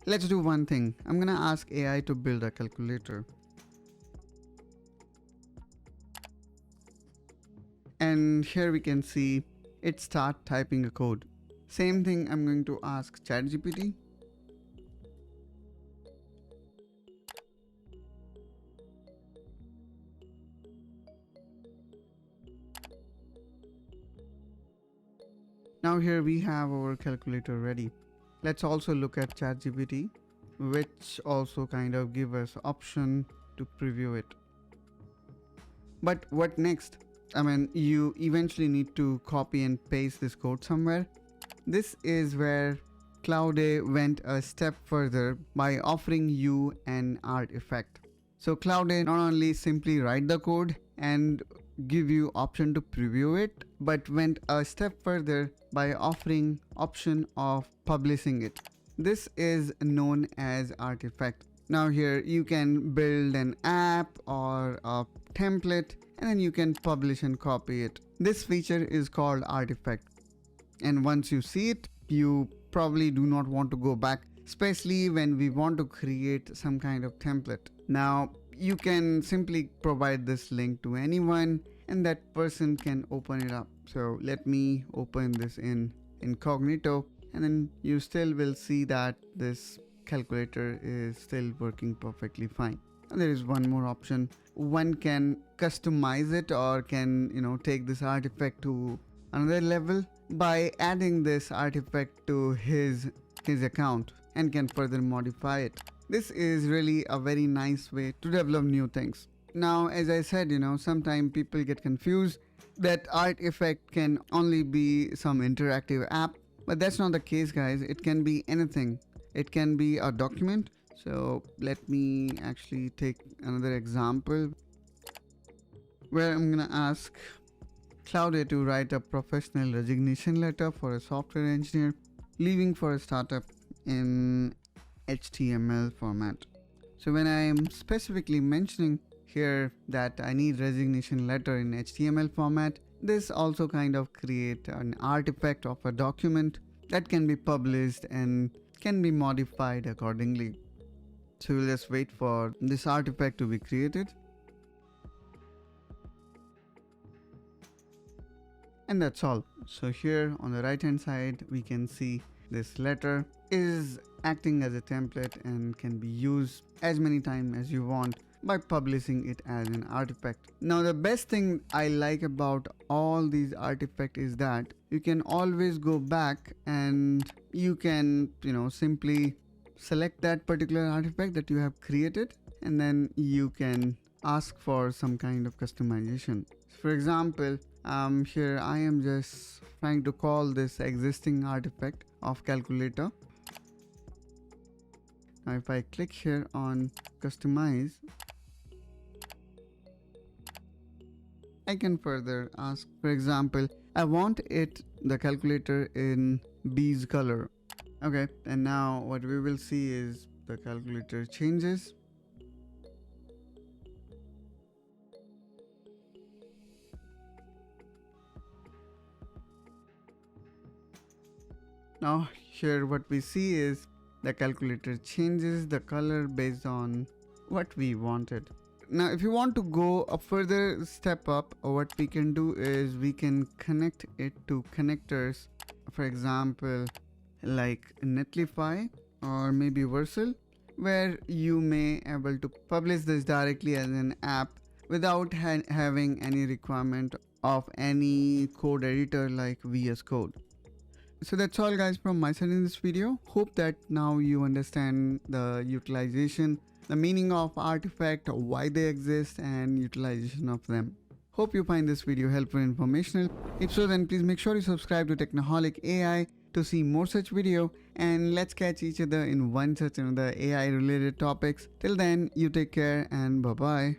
Let's do one thing. I'm gonna ask AI to build a calculator. And here we can see it start typing a code. Same thing I'm going to ask ChatGPT. Now here we have our calculator ready. Let's also look at ChatGPT, which also kind of give us option to preview it. But what next? I mean, you eventually need to copy and paste this code somewhere. This is where Claude went a step further by offering you an artifact. So Claude not only simply write the code and give you option to preview it, but went a step further by offering option of publishing it. This is known as artifact. Now here you can build an app or a template and then you can publish and copy it. This feature is called artifact. And once you see it, you probably do not want to go back, especially when we want to create some kind of template. Now you can simply provide this link to anyone and that person can open it up. So let me open this in incognito, and then you still will see that this calculator is still working perfectly fine. And there is one more option. One can customize it or can, take this artifact to another level by adding this artifact to his account and can further modify it. This is really a very nice way to develop new things. Now, as I said, sometimes people get confused that artifact can only be some interactive app, but that's not the case, guys. It can be anything. It can be a document. So let me actually take another example where I'm gonna ask Claude to write a professional resignation letter for a software engineer leaving for a startup in HTML format. So when I am specifically mentioning here that I need resignation letter in HTML format, this also kind of create an artifact of a document that can be published and can be modified accordingly. So we'll just wait for this artifact to be created. And that's all. So here on the right hand side, we can see this letter is acting as a template and can be used as many times as you want by publishing it as an artifact. Now the best thing I like about all these artifacts is that you can always go back and you can, simply select that particular artifact that you have created, and then you can ask for some kind of customization. For example, here I am just trying to call this existing artifact of calculator. Now if I click here on customize, I can further ask, for example, I want the calculator in beige color. Okay, and now what we will see is the calculator changes. Now here what we see is the calculator changes the color based on what we wanted. Now if you want to go a further step up, what we can do is we can connect it to connectors, for example like Netlify or maybe Vercel, where you may able to publish this directly as an app without having any requirement of any code editor like VS Code. So that's all, guys, from my side in this video. Hope that now you understand the utilization, the meaning of artifact, why they exist, and utilization of them. Hope you find this video helpful and informational. If so, then please make sure you subscribe to Technaholic AI to see more such video, and let's catch each other in one such another AI related topics. Till then, you take care and bye bye.